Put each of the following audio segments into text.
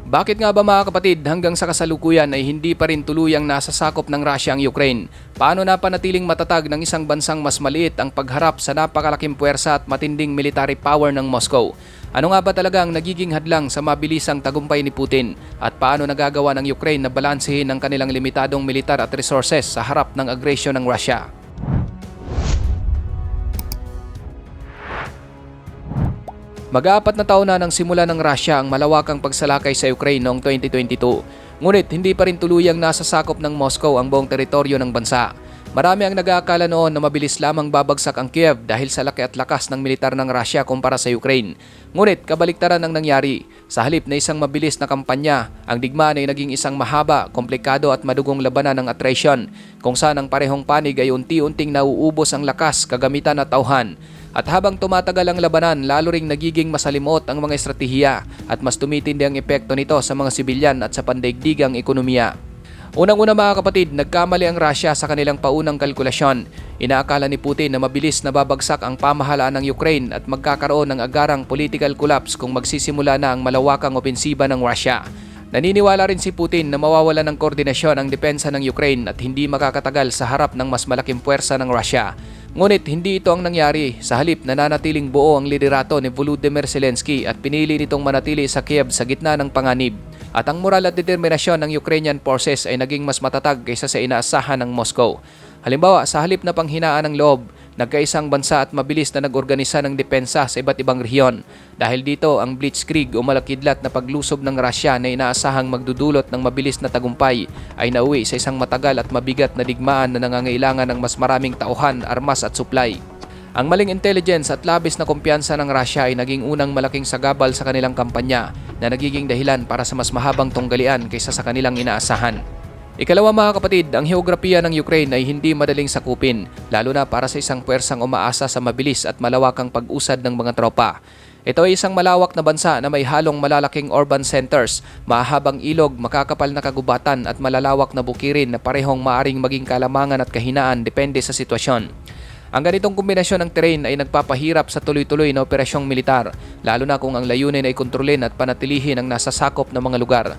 Bakit nga ba mga kapatid hanggang sa kasalukuyan ay hindi pa rin tuluyang nasasakop ng Russia ang Ukraine? Paano napanatiling matatag ng isang bansang mas maliit ang pagharap sa napakalaking puwersa at matinding military power ng Moscow? Ano nga ba talaga ang nagiging hadlang sa mabilisang tagumpay ni Putin? At paano nagagawa ng Ukraine na balansehin ang kanilang limitadong militar at resources sa harap ng agresyon ng Russia? Mag-aapat na taon na nang simula ng Russia ang malawakang pagsalakay sa Ukraine noong 2022. Ngunit hindi pa rin tuluyang nasasakop ng Moscow ang buong teritoryo ng bansa. Marami ang nag-aakala noon na mabilis lamang babagsak ang Kiev dahil sa laki at lakas ng militar ng Russia kumpara sa Ukraine. Ngunit kabaliktaran ang nangyari. Sa halip na isang mabilis na kampanya, ang digmaan ay naging isang mahaba, komplikado at madugong labanan ng attrition, kung saan ang parehong panig ay unti-unting nauubos ang lakas, kagamitan at tauhan. At habang tumatagal ang labanan, lalo ring nagiging masalimuot ang mga estratehiya at mas tumitindi ang epekto nito sa mga sibilyan at sa pandaigdigang ekonomiya. Unang-una mga kapatid, nagkamali ang Russia sa kanilang paunang kalkulasyon. Inaakala ni Putin na mabilis na babagsak ang pamahalaan ng Ukraine at magkakaroon ng agarang political collapse kung magsisimula na ang malawakang opensiba ng Russia. Naniniwala rin si Putin na mawawala ng koordinasyon ang depensa ng Ukraine at hindi makakatagal sa harap ng mas malaking puwersa ng Russia. Ngunit hindi ito ang nangyari. Sa halip, nananatiling buo ang liderato ni Volodymyr Zelensky at pinili nitong manatili sa Kiev sa gitna ng panganib. At ang moral at determinasyon ng Ukrainian forces ay naging mas matatag kaysa sa inaasahan ng Moscow. Halimbawa, sa halip na panghinaan ng loob, nagkaisang bansa at mabilis na nag-organisa ng depensa sa iba't ibang rehiyon. Dahil dito, ang blitzkrieg o malakidlat na paglusob ng Russia na inaasahang magdudulot ng mabilis na tagumpay ay nauwi sa isang matagal at mabigat na digmaan na nangangailangan ng mas maraming tauhan, armas at supply. Ang maling intelligence at labis na kumpiyansa ng Russia ay naging unang malaking sagabal sa kanilang kampanya na nagiging dahilan para sa mas mahabang tunggalian kaysa sa kanilang inaasahan. Ikalawa mga kapatid, ang heograpiya ng Ukraine ay hindi madaling sakupin, lalo na para sa isang puwersang umaasa sa mabilis at malawakang pag-usad ng mga tropa. Ito ay isang malawak na bansa na may halong malalaking urban centers, mahahabang ilog, makakapal na kagubatan at malalawak na bukirin na parehong maaring maging kalamangan at kahinaan depende sa sitwasyon. Ang ganitong kombinasyon ng terrain ay nagpapahirap sa tuloy-tuloy na operasyong militar, lalo na kung ang layunin ay kontrolin at panatilihin ang nasasakop na mga lugar.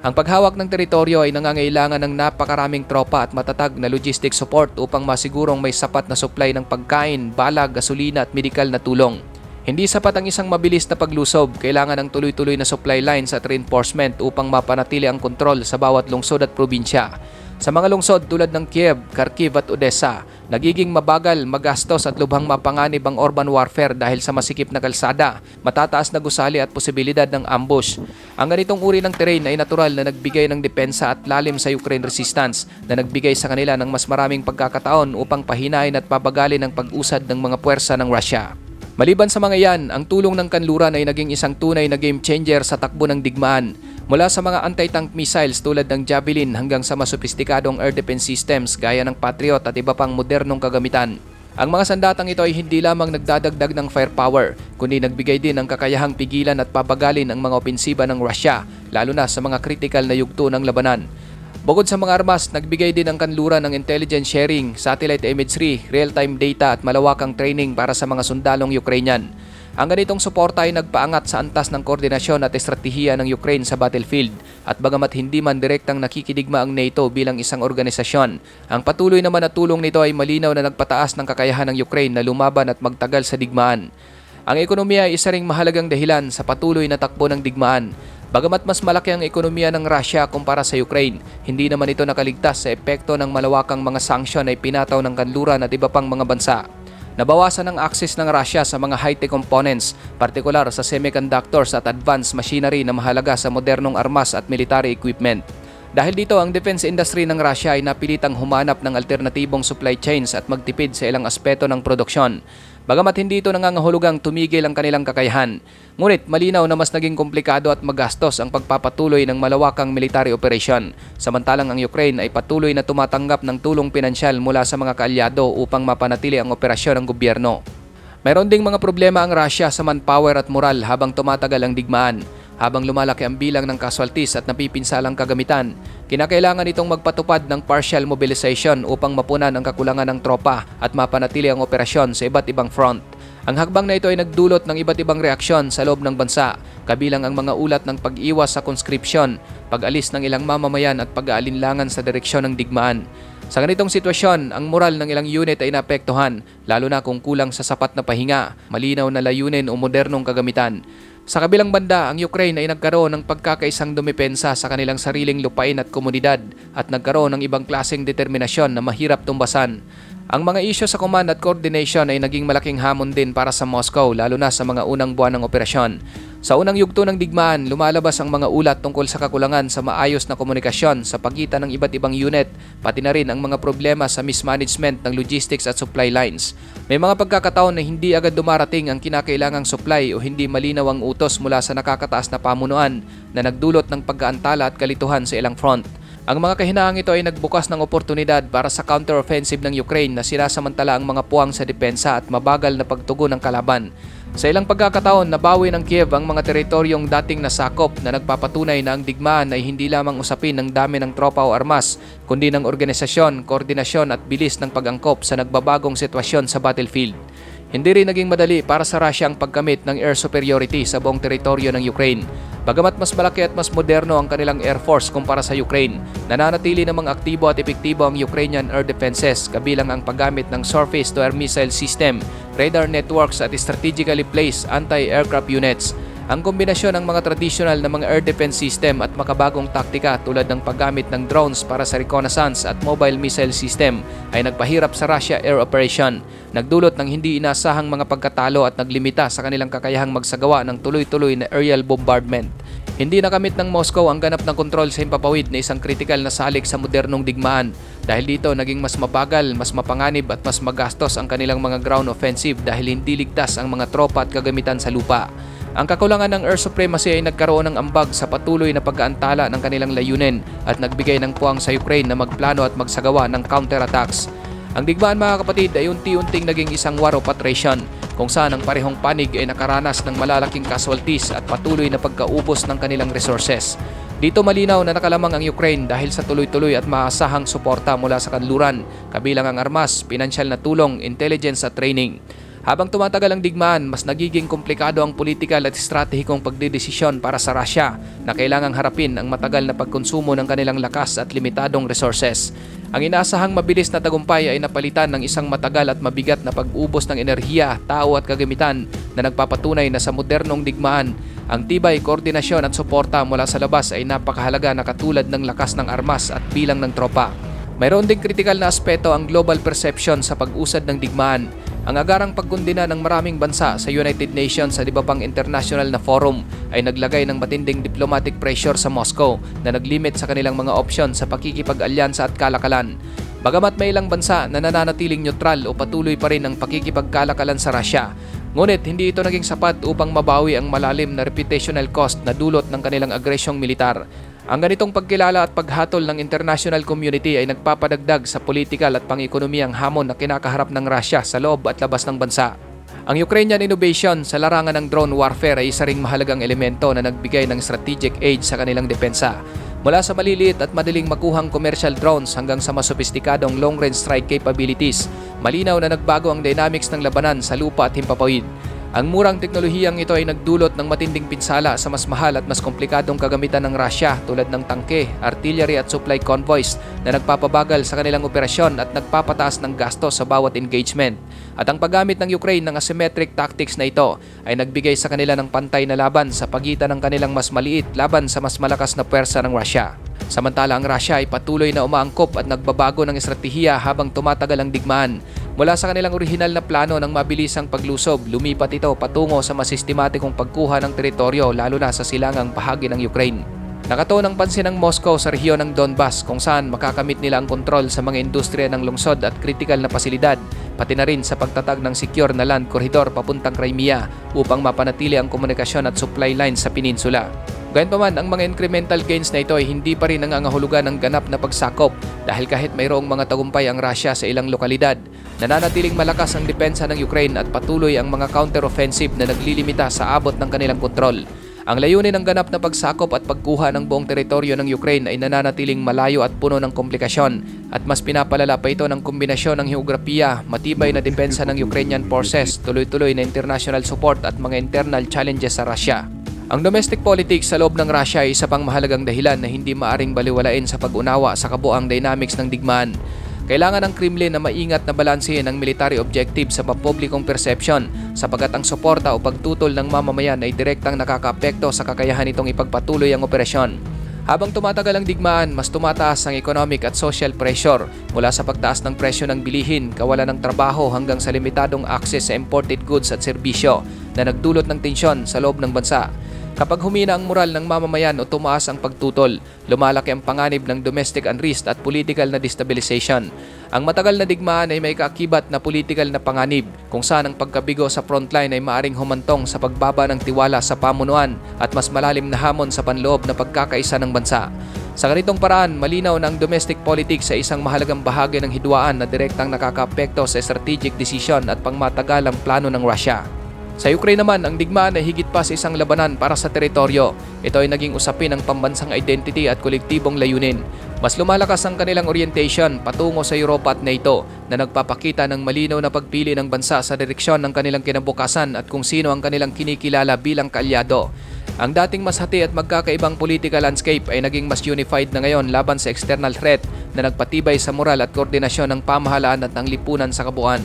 Ang paghawak ng teritoryo ay nangangailangan ng napakaraming tropa at matatag na logistic support upang masigurong may sapat na supply ng pagkain, bala, gasolina at medikal na tulong. Hindi sapat ang isang mabilis na paglusob, kailangan ng tuloy-tuloy na supply lines at reinforcement upang mapanatili ang kontrol sa bawat lungsod at probinsya. Sa mga lungsod tulad ng Kiev, Kharkiv at Odessa, nagiging mabagal, magastos at lubhang mapanganib ang urban warfare dahil sa masikip na kalsada, matataas na gusali at posibilidad ng ambush. Ang ganitong uri ng terrain ay natural na nagbigay ng depensa at lalim sa Ukraine resistance na nagbigay sa kanila ng mas maraming pagkakataon upang pahinain at pabagalin ang pag-usad ng mga puwersa ng Russia. Maliban sa mga yan, ang tulong ng kanluran ay naging isang tunay na game changer sa takbo ng digmaan. Mula sa mga anti-tank missiles tulad ng Javelin hanggang sa mas sopistikadong air defense systems gaya ng Patriot at iba pang modernong kagamitan. Ang mga sandatang ito ay hindi lamang nagdadagdag ng firepower, kundi nagbigay din ng kakayahang pigilan at pabagalin ang mga opensiba ng Russia, lalo na sa mga critical na yugto ng labanan. Bukod sa mga armas, nagbigay din ang kanluran ng intelligence sharing, satellite imagery, real-time data at malawakang training para sa mga sundalong Ukrainian. Ang ganitong suporta ay nagpaangat sa antas ng koordinasyon at estratehiya ng Ukraine sa battlefield at bagamat hindi man direktang nakikidigma ang NATO bilang isang organisasyon, ang patuloy naman na tulong nito ay malinaw na nagpataas ng kakayahan ng Ukraine na lumaban at magtagal sa digmaan. Ang ekonomiya ay isa ring mahalagang dahilan sa patuloy na takbo ng digmaan. Bagamat mas malaki ang ekonomiya ng Russia kumpara sa Ukraine, hindi naman ito nakaligtas sa epekto ng malawakang mga sanksyon ay pinataw ng kanluran at iba pang mga bansa. Nabawasan ang access ng Russia sa mga high-tech components, partikular sa semiconductors at advanced machinery na mahalaga sa modernong armas at military equipment. Dahil dito, ang defense industry ng Russia ay napilitang humanap ng alternatibong supply chains at magtipid sa ilang aspeto ng produksyon. Bagamat hindi ito nangangahulugang tumigil ang kanilang kakayahan, ngunit malinaw na mas naging komplikado at magastos ang pagpapatuloy ng malawakang military operation, samantalang ang Ukraine ay patuloy na tumatanggap ng tulong pinansyal mula sa mga kaalyado upang mapanatili ang operasyon ng gobyerno. Mayroon ding mga problema ang Russia sa manpower at moral habang tumatagal ang digmaan. Habang lumalaki ang bilang ng casualties at napipinsalang kagamitan, kinakailangan itong magpatupad ng partial mobilization upang mapunan ang kakulangan ng tropa at mapanatili ang operasyon sa iba't ibang front. Ang hakbang na ito ay nagdulot ng iba't ibang reaksyon sa loob ng bansa, kabilang ang mga ulat ng pag-iwas sa conscription, pag-alis ng ilang mamamayan at pag-aalinlangan sa direksyon ng digmaan. Sa ganitong sitwasyon, ang moral ng ilang unit ay naapektuhan, lalo na kung kulang sa sapat na pahinga, malinaw na layunin o modernong kagamitan. Sa kabilang banda, ang Ukraine ay nagkaroon ng pagkakaisang dumepensa sa kanilang sariling lupain at komunidad at nagkaroon ng ibang klaseng determinasyon na mahirap tumbasan. Ang mga isyu sa command at coordination ay naging malaking hamon din para sa Moscow, lalo na sa mga unang buwan ng operasyon. Sa unang yugto ng digmaan, lumalabas ang mga ulat tungkol sa kakulangan sa maayos na komunikasyon sa pagitan ng iba't ibang unit, pati na rin ang mga problema sa mismanagement ng logistics at supply lines. May mga pagkakataon na hindi agad dumarating ang kinakailangang supply o hindi malinaw ang utos mula sa nakakataas na pamunuan na nagdulot ng pag-aantala at kalituhan sa ilang front. Ang mga kahinaang ito ay nagbukas ng oportunidad para sa counter-offensive ng Ukraine na sinasamantala ang mga puwang sa depensa at mabagal na pagtugon ng kalaban. Sa ilang pagkakataon, nabawi ng Kiev ang mga teritoryong dating nasakop na nagpapatunay na ang digmaan ay hindi lamang usapin ng dami ng tropa o armas, kundi ng organisasyon, koordinasyon at bilis ng pag-angkop sa nagbabagong sitwasyon sa battlefield. Hindi rin naging madali para sa Russia ang pagkamit ng air superiority sa buong teritoryo ng Ukraine. Bagamat mas malaki at mas moderno ang kanilang air force kumpara sa Ukraine, nananatili namang aktibo at epektibo ang Ukrainian air defenses, kabilang ang paggamit ng surface-to-air missile system, radar networks at strategically placed anti-aircraft units. Ang kombinasyon ng mga traditional na mga air defense system at makabagong taktika tulad ng paggamit ng drones para sa reconnaissance at mobile missile system ay nagpahirap sa Russia air operation, nagdulot ng hindi inasahang mga pagkatalo at naglimita sa kanilang kakayahang magsagawa ng tuloy-tuloy na aerial bombardment. Hindi nakamit ng Moscow ang ganap ng kontrol sa himpapawid na isang kritikal na salik sa modernong digmaan. Dahil dito, naging mas mabagal, mas mapanganib at mas magastos ang kanilang mga ground offensive dahil hindi ligtas ang mga tropa at kagamitan sa lupa. Ang kakulangan ng air supremacy ay nagkaroon ng ambag sa patuloy na pag-aantala ng kanilang layunin at nagbigay ng puwang sa Ukraine na magplano at magsagawa ng counterattacks. Ang digmaan, mga kapatid, ay unti-unting naging isang war of attrition kung saan ang parehong panig ay nakaranas ng malalaking casualties at patuloy na pagkaubos ng kanilang resources. Dito malinaw na nakalamang ang Ukraine dahil sa tuloy-tuloy at maasahang suporta mula sa kanluran, kabilang ang armas, pinansyal na tulong, intelligence at training. Habang tumatagal ang digmaan, mas nagiging komplikado ang politikal at estratehikong pagdedesisyon para sa Russia na kailangang harapin ang matagal na pagkonsumo ng kanilang lakas at limitadong resources. Ang inaasahang mabilis na tagumpay ay napalitan ng isang matagal at mabigat na pag-ubos ng enerhiya, tao at kagamitan na nagpapatunay na sa modernong digmaan, ang tibay, koordinasyon at suporta mula sa labas ay napakahalaga na katulad ng lakas ng armas at bilang ng tropa. Mayroon ding kritikal na aspeto ang global perception sa pag-usad ng digmaan. Ang agarang pagkondena ng maraming bansa sa United Nations sa iba pang international na forum ay naglagay ng matinding diplomatic pressure sa Moscow na naglimit sa kanilang mga opsyon sa pakikipag-alyansa at kalakalan. Bagamat may ilang bansa na nananatiling neutral o patuloy pa rin ang pakikipagkalakalan sa Russia, ngunit hindi ito naging sapat upang mabawi ang malalim na reputational cost na dulot ng kanilang agresyong militar. Ang ganitong pagkilala at paghatol ng international community ay nagpapadagdag sa politikal at pang-ekonomiyang hamon na kinakaharap ng Russia sa loob at labas ng bansa. Ang Ukrainian innovation sa larangan ng drone warfare ay isa ring mahalagang elemento na nagbigay ng strategic edge sa kanilang depensa. Mula sa maliliit at madaling makuhang commercial drones hanggang sa mas sopistikadong long-range strike capabilities, malinaw na nagbago ang dynamics ng labanan sa lupa at himpapawid. Ang murang teknolohiyang ito ay nagdulot ng matinding pinsala sa mas mahal at mas komplikadong kagamitan ng Russia tulad ng tangke, artillery at supply convoys na nagpapabagal sa kanilang operasyon at nagpapataas ng gasto sa bawat engagement. At ang paggamit ng Ukraine ng asymmetric tactics na ito ay nagbigay sa kanila ng pantay na laban sa pagitan ng kanilang mas maliit laban sa mas malakas na puwersa ng Russia. Samantala ang Russia ay patuloy na umaangkop at nagbabago ng estratehiya habang tumatagal ang digmaan. Mula sa kanilang orihinal na plano ng mabilisang paglusob, lumipat ito patungo sa mas sistematikong pagkuha ng teritoryo lalo na sa silangang bahagi ng Ukraine. Nakatuon ang pansin ng Moscow sa rehiyon ng Donbas kung saan makakamit nila ang kontrol sa mga industriya ng lungsod at kritikal na pasilidad, pati na rin sa pagtatag ng secure na land corridor papuntang Crimea upang mapanatili ang komunikasyon at supply lines sa peninsula. Gayunpaman, ang mga incremental gains na ito ay hindi pa rin nangangahulugan ng ganap na pagsakop dahil kahit mayroong mga tagumpay ang Russia sa ilang lokalidad, nananatiling malakas ang depensa ng Ukraine at patuloy ang mga counter-offensive na naglilimita sa abot ng kanilang kontrol. Ang layunin ng ganap na pagsakop at pagkuha ng buong teritoryo ng Ukraine ay nananatiling malayo at puno ng komplikasyon at mas pinapalala pa ito ng kombinasyon ng heograpiya, matibay na depensa ng Ukrainian forces, tuloy-tuloy na international support at mga internal challenges sa Russia. Ang domestic politics sa loob ng Russia ay isa pang mahalagang dahilan na hindi maaring baliwalain sa pag-unawa sa kabuang dynamics ng digmaan. Kailangan ng Kremlin na maingat na balansehin ang military objective sa pampublikong perception sapagkat ang suporta o pagtutol ng mamamayan ay direktang nakakaapekto sa kakayahan nitong ipagpatuloy ang operasyon. Habang tumatagal ang digmaan, mas tumataas ang economic at social pressure mula sa pagtaas ng presyo ng bilihin, kawalan ng trabaho hanggang sa limitadong access sa imported goods at serbisyo na nagdulot ng tensyon sa loob ng bansa. Kapag humina ang moral ng mamamayan o tumaas ang pagtutol, lumalaki ang panganib ng domestic unrest at political na destabilization. Ang matagal na digmaan ay may kaakibat na political na panganib kung saan ang pagkabigo sa frontline ay maaring humantong sa pagbaba ng tiwala sa pamunuan at mas malalim na hamon sa panloob na pagkakaisa ng bansa. Sa ganitong paraan, malinaw na ang domestic politics ay isang mahalagang bahagi ng hidwaan na direktang nakakaapekto sa strategic decision at pangmatagalang plano ng Russia. Sa Ukraine naman, ang digmaan ay higit pa sa isang labanan para sa teritoryo. Ito ay naging usapin ng pambansang identity at kolektibong layunin. Mas lumalakas ang kanilang orientation patungo sa Europa at NATO na nagpapakita ng malinaw na pagpili ng bansa sa direksyon ng kanilang kinabukasan at kung sino ang kanilang kinikilala bilang kaalyado. Ang dating mas hati at magkakaibang political landscape ay naging mas unified na ngayon laban sa external threat na nagpatibay sa moral at koordinasyon ng pamahalaan at ng lipunan sa kabuuan.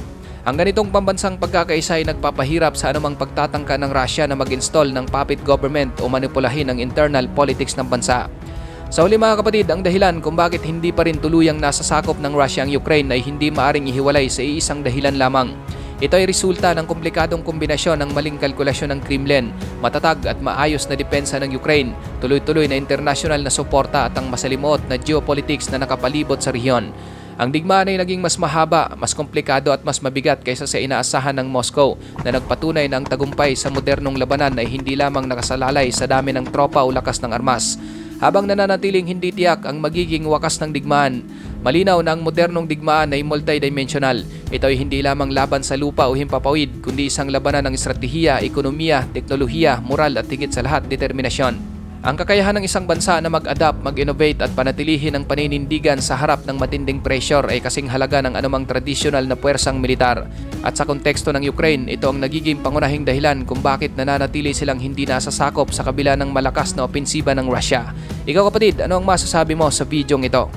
Ang ganitong pambansang pagkakaisa ay nagpapahirap sa anumang pagtatangka ng Russia na mag-install ng puppet government o manipulahin ang internal politics ng bansa. Sa huli mga kapatid, ang dahilan kung bakit hindi pa rin tuluyang nasasakop ng Russia ang Ukraine ay hindi maaring ihiwalay sa iisang dahilan lamang. Ito ay resulta ng komplikadong kombinasyon ng maling kalkulasyon ng Kremlin, matatag at maayos na depensa ng Ukraine, tuloy-tuloy na international na suporta at ang masalimuot na geopolitics na nakapalibot sa rehiyon. Ang digmaan ay naging mas mahaba, mas komplikado at mas mabigat kaysa sa inaasahan ng Moscow na nagpatunay na ang tagumpay sa modernong labanan ay hindi lamang nakasalalay sa dami ng tropa o lakas ng armas. Habang nananatiling hindi tiyak ang magiging wakas ng digmaan, malinaw na ang modernong digmaan ay multidimensional. Ito ay hindi lamang laban sa lupa o himpapawid, kundi isang labanan ng estratehiya, ekonomiya, teknolohiya, moral at higit sa lahat determinasyon. Ang kakayahan ng isang bansa na mag-adapt, mag-innovate at panatilihin ang paninindigan sa harap ng matinding pressure ay kasing halaga ng anumang tradisyonal na puwersang militar. At sa konteksto ng Ukraine, ito ang nagiging pangunahing dahilan kung bakit nananatili silang hindi nasasakop sa kabila ng malakas na opensiba ng Russia. Ikaw kapatid, ano ang masasabi mo sa videong ito?